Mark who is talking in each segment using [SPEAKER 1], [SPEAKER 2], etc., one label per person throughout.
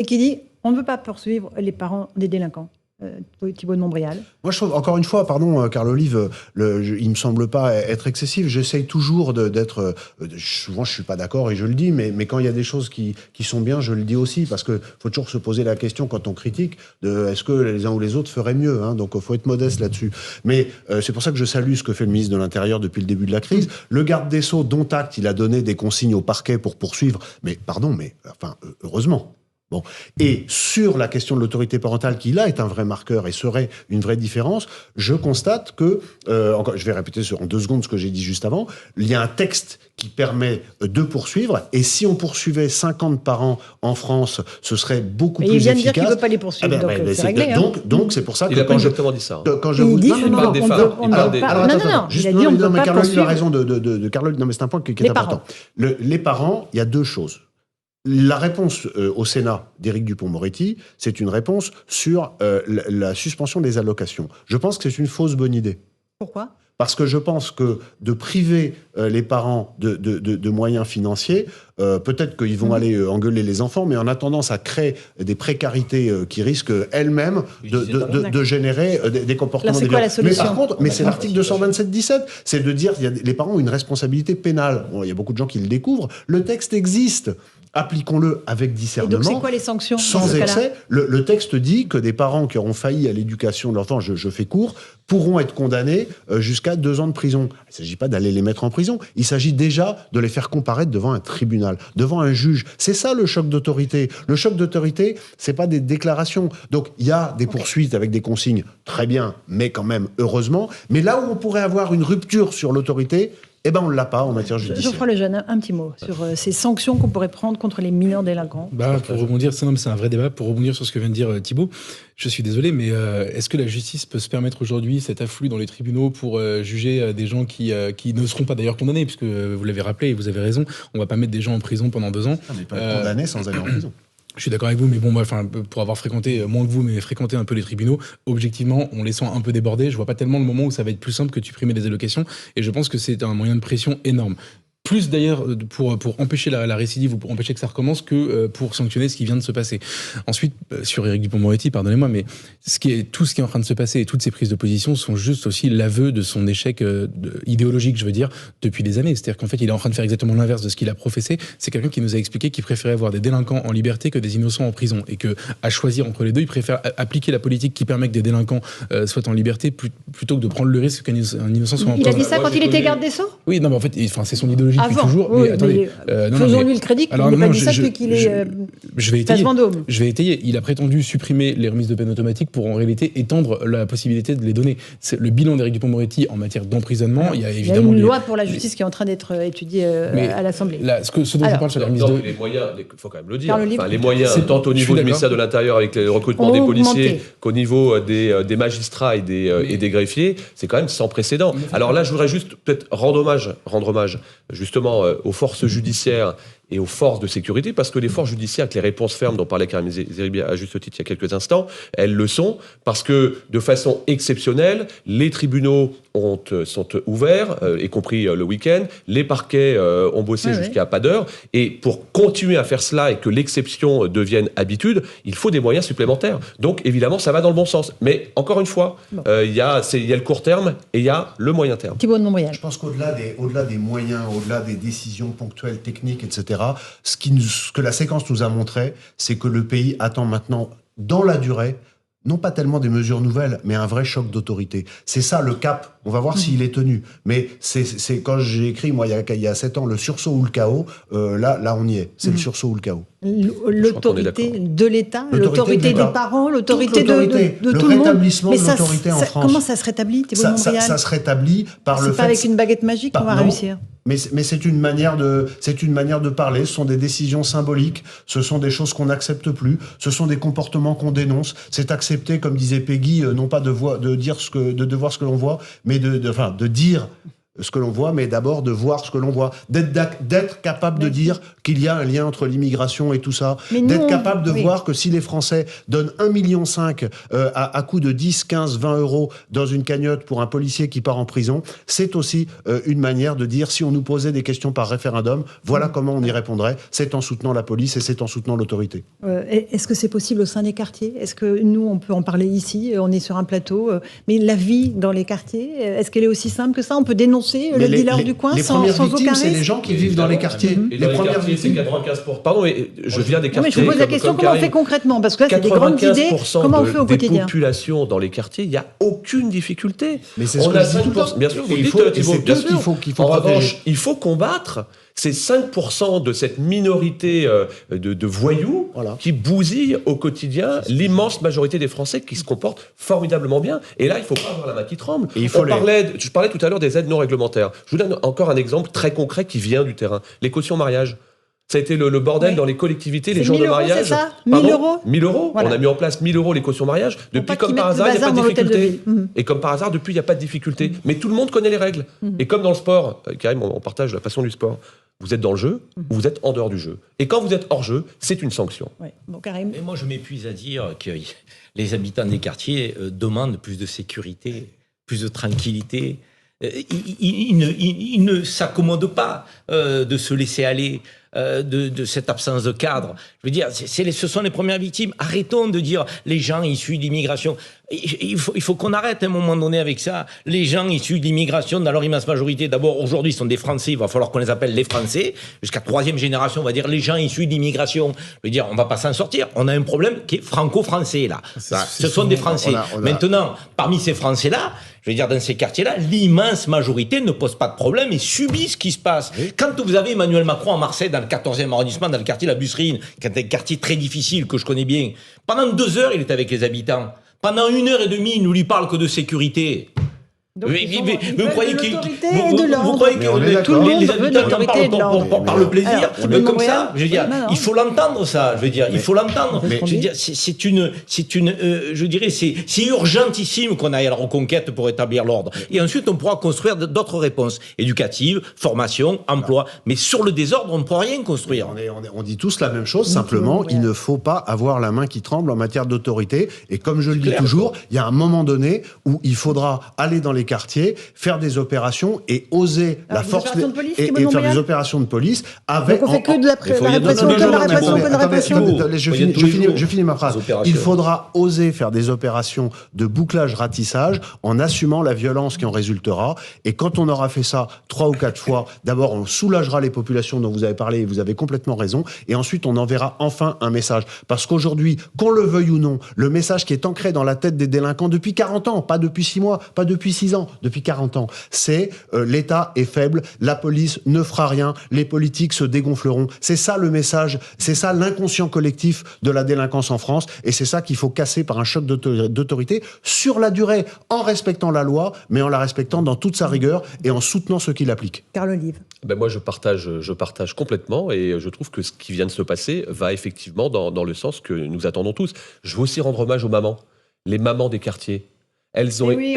[SPEAKER 1] et qui dit on ne veut pas poursuivre les parents des délinquants. Thibault de Montbrial.
[SPEAKER 2] Moi, je trouve, encore une fois, pardon, Carl Olive, il me semble pas être excessif. J'essaye toujours d'être... souvent, je suis pas d'accord et je le dis, mais quand il y a des choses qui sont bien, je le dis aussi, parce que faut toujours se poser la question, quand on critique, de est-ce que les uns ou les autres feraient mieux, hein, donc faut être modeste là-dessus. Mais c'est pour ça que je salue ce que fait le ministre de l'Intérieur depuis le début de la crise. Le garde des Sceaux, dont acte, il a donné des consignes au parquet pour poursuivre. Mais pardon, heureusement. Bon. Et sur la question de l'autorité parentale, qui là est un vrai marqueur et serait une vraie différence, je constate que, encore, je vais répéter en 2 secondes ce que j'ai dit juste avant, il y a un texte qui permet de poursuivre, et si on poursuivait 50 parents en France, ce serait beaucoup plus efficace.
[SPEAKER 1] Il vient de dire qu'il ne veut pas les poursuivre, donc c'est réglé.
[SPEAKER 2] Donc c'est pour ça que...
[SPEAKER 3] Il n'a pas exactement dit ça.
[SPEAKER 2] Quand je vous dis...
[SPEAKER 1] Non,
[SPEAKER 2] mais Carl Olive a raison de Carl Olive, non mais c'est un point qui est important. Les parents, il y a 2 choses. La réponse au Sénat d'Éric Dupond-Moretti, c'est une réponse sur la suspension des allocations. Je pense que c'est une fausse bonne idée.
[SPEAKER 1] Pourquoi ?
[SPEAKER 2] Parce que je pense que de priver les parents de moyens financiers, peut-être qu'ils vont aller engueuler les enfants, mais en attendant, ça crée des précarités qui risquent elles-mêmes de générer des comportements déviants.
[SPEAKER 1] C'est quoi la solution ?
[SPEAKER 2] Mais par contre, c'est l'article 227-17, c'est de dire que les parents ont une responsabilité pénale. Bon, il y a beaucoup de gens qui le découvrent. Le texte existe. Appliquons-le avec discernement.
[SPEAKER 1] Et donc, c'est quoi les sanctions
[SPEAKER 2] sans excès. Le texte dit que des parents qui auront failli à l'éducation de leur enfant, je fais court, pourront être condamnés jusqu'à 2 ans de prison. Il ne s'agit pas d'aller les mettre en prison. Il s'agit déjà de les faire comparaître devant un tribunal, devant un juge. C'est ça le choc d'autorité. Le choc d'autorité, c'est pas des déclarations. Donc, il y a des poursuites avec des consignes, très bien, mais quand même, heureusement. Mais là où on pourrait avoir une rupture sur l'autorité, eh ben on ne l'a pas en matière judiciaire.
[SPEAKER 1] Geoffroy Lejeune, un petit mot sur ces sanctions qu'on pourrait prendre contre les mineurs délinquants.
[SPEAKER 4] Pour rebondir, c'est un vrai débat. Pour rebondir sur ce que vient de dire Thibault, je suis désolé, mais est-ce que la justice peut se permettre aujourd'hui cet afflux dans les tribunaux pour juger des gens qui ne seront pas d'ailleurs condamnés, puisque vous l'avez rappelé et vous avez raison, on ne va pas mettre des gens en prison pendant 2 ans.
[SPEAKER 2] On n'est pas condamné sans aller en prison.
[SPEAKER 4] Je suis d'accord avec vous, mais bon, pour avoir fréquenté, moins que vous, mais fréquenté un peu les tribunaux, objectivement, on les sent un peu débordés. Je vois pas tellement le moment où ça va être plus simple que de supprimer des allocations, et je pense que c'est un moyen de pression énorme. Plus d'ailleurs pour empêcher la récidive ou pour empêcher que ça recommence que pour sanctionner ce qui vient de se passer. Ensuite, sur Éric Dupond-Moretti, pardonnez-moi, mais tout ce qui est en train de se passer et toutes ces prises de position sont juste aussi l'aveu de son échec idéologique, je veux dire, depuis des années. C'est-à-dire qu'en fait, il est en train de faire exactement l'inverse de ce qu'il a professé. C'est quelqu'un qui nous a expliqué qu'il préférait avoir des délinquants en liberté que des innocents en prison, et que à choisir entre les deux, il préfère appliquer la politique qui permet que des délinquants soient en liberté plutôt que de prendre le risque qu'un innocent soit en prison.
[SPEAKER 1] Il a dit ça quand il était garde des Sceaux ?
[SPEAKER 4] Oui, non, mais en fait, c'est son idéologie depuis toujours.
[SPEAKER 1] Oui,
[SPEAKER 4] mais attendez,
[SPEAKER 1] faisons-lui le crédit qu'il n'a pas dit ça depuis qu'il est place Vendôme.
[SPEAKER 4] Je vais étayer. Il a prétendu supprimer les remises de peine automatiques pour en réalité étendre la possibilité de les donner. C'est le bilan d'Éric Dupond-Moretti en matière d'emprisonnement. Il y a évidemment
[SPEAKER 1] une loi pour la justice qui est en train d'être étudiée à l'Assemblée.
[SPEAKER 4] Ce dont je parle sur la remise de...
[SPEAKER 3] Les moyens, il faut quand même le dire. Les moyens, tant au niveau du ministère de l'Intérieur avec le recrutement des policiers qu'au niveau des magistrats et des greffiers, c'est quand même sans précédent. Alors là, je voudrais juste peut-être rendre hommage justement aux forces judiciaires et aux forces de sécurité, parce que les forces judiciaires, avec les réponses fermes dont parlait Karim Zeribi à juste titre il y a quelques instants, elles le sont, parce que de façon exceptionnelle, les tribunaux sont ouverts, y compris le week-end, les parquets ont bossé jusqu'à pas d'heure, et pour continuer à faire cela et que l'exception devienne habitude, il faut des moyens supplémentaires. Donc évidemment, ça va dans le bon sens. Mais encore une fois, il y a le court terme et il y a le moyen terme.
[SPEAKER 1] Thibault de Montbrial.
[SPEAKER 2] Je pense qu'au-delà des moyens, au-delà des décisions ponctuelles, techniques, etc., ce que la séquence nous a montré, c'est que le pays attend maintenant, dans la durée, non pas tellement des mesures nouvelles, mais un vrai choc d'autorité. C'est ça le cap. On va voir s'il est tenu. Mais c'est quand j'ai écrit, moi, il y a 7 ans, le sursaut ou le chaos, là, on y est. C'est le sursaut ou le chaos.
[SPEAKER 1] L'autorité de l'État, l'autorité des parents, l'autorité de tout le monde.
[SPEAKER 2] Le rétablissement de l'autorité en France.
[SPEAKER 1] Comment ça se rétablit, Thibault de Montbrial ?
[SPEAKER 2] Ça se rétablit par le fait...
[SPEAKER 1] C'est pas avec une baguette magique qu'on va réussir.
[SPEAKER 2] Mais c'est une manière de parler. Ce sont des décisions symboliques. Ce sont des choses qu'on n'accepte plus. Ce sont des comportements qu'on dénonce. C'est accepter, comme disait Peggy, non pas de voir ce que l'on voit, mais de dire ce que l'on voit, mais d'abord de voir ce que l'on voit, d'être capable de dire qu'il y a un lien entre l'immigration et tout ça, d'être capable de voir que si les Français donnent 1,5 million à coût de 10, 15, 20 euros dans une cagnotte pour un policier qui part en prison, c'est aussi une manière de dire, si on nous posait des questions par référendum, voilà comment on y répondrait, c'est en soutenant la police et c'est en soutenant l'autorité.
[SPEAKER 1] Est-ce que c'est possible au sein des quartiers? Est-ce que nous, on peut en parler ici, on est sur un plateau, mais la vie dans les quartiers, est-ce qu'elle est aussi simple que ça? On peut dénoncer le dealer du coin sans aucun risque? Les premières victimes, c'est les gens qui vivent dans les quartiers.
[SPEAKER 3] Et les premières victimes, c'est 95%. Pardon, mais je viens des quartiers.
[SPEAKER 1] Mais je vous pose la question, comment on fait concrètement? Parce que là, c'est des grandes idées. Comment on fait au quotidien?
[SPEAKER 3] Des populations dans les quartiers, il n'y a aucune difficulté.
[SPEAKER 2] Mais c'est ce que je dis tout le temps.
[SPEAKER 3] Bien sûr, vous le dites, Thibault, bien sûr. En revanche, il faut combattre ces 5% de cette minorité de voyous qui bousillent au quotidien l'immense majorité des Français qui se comportent formidablement bien. Et là, il ne faut pas avoir la main qui tremble. Je parlais tout à l'heure des aides non réglementaires. Je vous donne encore un exemple très concret qui vient du terrain. Les cautions mariage. Ça a été le bordel dans les collectivités, les jours de mariage.
[SPEAKER 1] C'est ça, 1 000 euros
[SPEAKER 3] 1 000 euros. Voilà. On a mis en place 1 000 euros les cautions mariage. Depuis, comme par hasard, il n'y a pas de difficulté. Et comme par hasard, depuis, il n'y a pas de difficulté. Mais tout le monde connaît les règles. Et comme dans le sport, Karim, on partage la passion du sport. Vous êtes dans le jeu ou vous êtes en dehors du jeu. Et quand vous êtes hors jeu, c'est une sanction.
[SPEAKER 1] Bon, Karim.
[SPEAKER 5] Mais moi, je m'épuise à dire que les habitants des quartiers demandent plus de sécurité, plus de tranquillité. Ils ne s'accommodent pas de se laisser aller, de cette absence de cadre. Je veux dire, ce sont les premières victimes. Arrêtons de dire les gens issus d'immigration. Il faut qu'on arrête à un moment donné avec ça. Les gens issus d'immigration, dans leur immense majorité, d'abord, aujourd'hui, sont des Français. Il va falloir qu'on les appelle les Français. Jusqu'à 3e génération, on va dire les gens issus d'immigration. Je veux dire, on va pas s'en sortir. On a un problème qui est franco-français, là. Ce sont des Français. Maintenant, parmi ces Français-là, je veux dire, dans ces quartiers-là, l'immense majorité ne pose pas de problème et subit ce qui se passe. Oui. Quand vous avez Emmanuel Macron à Marseille, dans le 14e arrondissement, dans le quartier de la Busserine, qui est un quartier très difficile que je connais bien, pendant 2 heures, il est avec les habitants. Pendant 1 heure et demie, il ne lui parle que de sécurité.
[SPEAKER 1] Donc,
[SPEAKER 5] vous croyez que
[SPEAKER 1] tout le monde veut de l'autorité et de
[SPEAKER 5] l'ordre par le plaisir, comme ça, je veux dire, il faut l'entendre ça, je veux dire, il faut l'entendre. Je veux dire, c'est urgentissime qu'on aille à la reconquête pour établir l'ordre. Et ensuite, on pourra construire d'autres réponses éducatives, formation, emploi. Mais sur le désordre, on ne pourra rien construire.
[SPEAKER 2] On dit tous la même chose, simplement, il ne faut pas avoir la main qui tremble en matière d'autorité. Et comme je le dis toujours, il y a un moment donné où il faudra aller dans les quartiers, faire des opérations et oser la force et faire des opérations de police avec.
[SPEAKER 1] Donc on fait que de la répression,
[SPEAKER 2] Je finis ma phrase. Il faudra oser faire des opérations de bouclage, ratissage, en assumant la violence qui en résultera. Et quand on aura fait ça 3 ou 4 fois, d'abord on soulagera les populations dont vous avez parlé, et vous avez complètement raison, et ensuite on enverra enfin un message. Parce qu'aujourd'hui, qu'on le veuille ou non, le message qui est ancré dans la tête des délinquants depuis 40 ans, pas depuis 6 mois, pas depuis 6 ans, depuis 40 ans, c'est l'État est faible, la police ne fera rien, les politiques se dégonfleront. C'est ça le message, c'est ça l'inconscient collectif de la délinquance en France, et c'est ça qu'il faut casser par un choc d'autorité sur la durée, en respectant la loi, mais en la respectant dans toute sa rigueur et en soutenant ceux qui l'appliquent.
[SPEAKER 1] Carl Olive.
[SPEAKER 3] Ben moi, je partage complètement, et je trouve que ce qui vient de se passer va effectivement dans le sens que nous attendons tous. Je veux aussi rendre hommage aux mamans, les mamans des quartiers. Elles se ont servi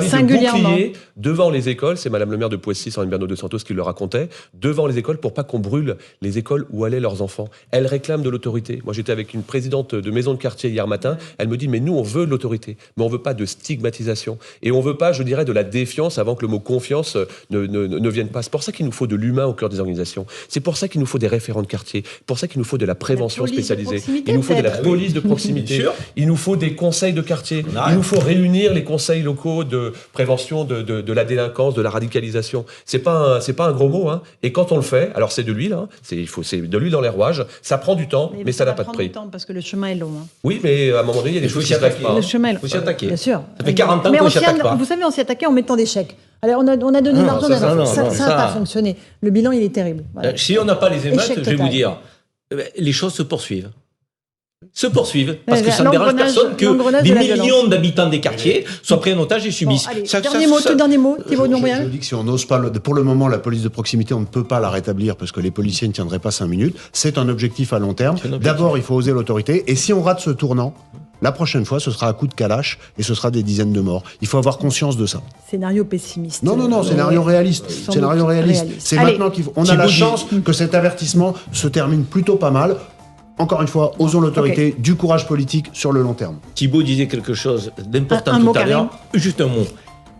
[SPEAKER 3] de bouclier devant les écoles. C'est Madame le maire de Poissy, Sandrine Bernot de Santos, qui le racontait. Devant les écoles pour pas qu'on brûle les écoles où allaient leurs enfants. Elles réclament de l'autorité. Moi, j'étais avec une présidente de maison de quartier hier matin. Elle me dit, mais nous, on veut de l'autorité. Mais on veut pas de stigmatisation. Et on veut pas, je dirais, de la défiance avant que le mot confiance ne vienne pas. C'est pour ça qu'il nous faut de l'humain au cœur des organisations. C'est pour ça qu'il nous faut des référents de quartier. C'est pour ça qu'il nous faut de la prévention spécialisée. Il nous faut de la police de proximité. Il nous faut des conseils de quartier. Il nous faut réunir les conseils locaux de prévention de la délinquance, de la radicalisation. C'est pas un gros mot, hein. Et quand on le fait, alors c'est de l'huile, hein. C'est de l'huile dans les rouages. Ça prend du temps, mais ça n'a pas de prix.
[SPEAKER 1] Ça prend du temps parce que le chemin est long. Hein.
[SPEAKER 3] Oui, mais à un moment donné, il y a des choses qui s'y attaquent pas.
[SPEAKER 1] Le chemin est long.
[SPEAKER 5] Il faut s'y attaquer.
[SPEAKER 1] Bien sûr.
[SPEAKER 5] Ça fait 40 ans qu'on s'y attaque pas.
[SPEAKER 1] Vous savez, on s'y attaquait en mettant des chèques. Alors, on a donné de l'argent, ça n'a pas fonctionné. Le bilan, il est terrible.
[SPEAKER 5] Voilà. Si on n'a pas les émeutes, je vais vous dire, les choses se poursuivent. Parce que ça ne dérange personne que des millions d'habitants des quartiers soient pris en otage et subissent.
[SPEAKER 1] Tout dernier mot, Thibault Dombréal.
[SPEAKER 2] Je dis que si on n'ose pas, pour le moment, la police de proximité, on ne peut pas la rétablir parce que les policiers ne tiendraient pas 5 minutes. C'est un objectif à long terme. D'abord, il faut oser l'autorité. Et si on rate ce tournant, La prochaine fois, ce sera à coup de calache et ce sera des dizaines de morts. Il faut avoir conscience de ça.
[SPEAKER 1] Scénario pessimiste.
[SPEAKER 2] Non, scénario réaliste. Scénario réaliste. C'est maintenant qu'on a la chance que cet avertissement se termine plutôt pas mal. Encore une fois, osons l'autorité, du courage politique sur le long terme.
[SPEAKER 5] Thibaut disait quelque chose d'important tout à l'heure. Juste un mot.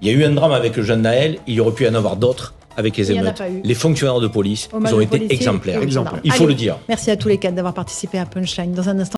[SPEAKER 5] Il y a eu un drame avec le jeune Naël, il y aurait pu y en avoir d'autres avec les émeutes. Les fonctionnaires de police, ils ont été exemplaires. Il faut le dire.
[SPEAKER 1] Merci à tous les quatre d'avoir participé à Punchline. Dans un instant.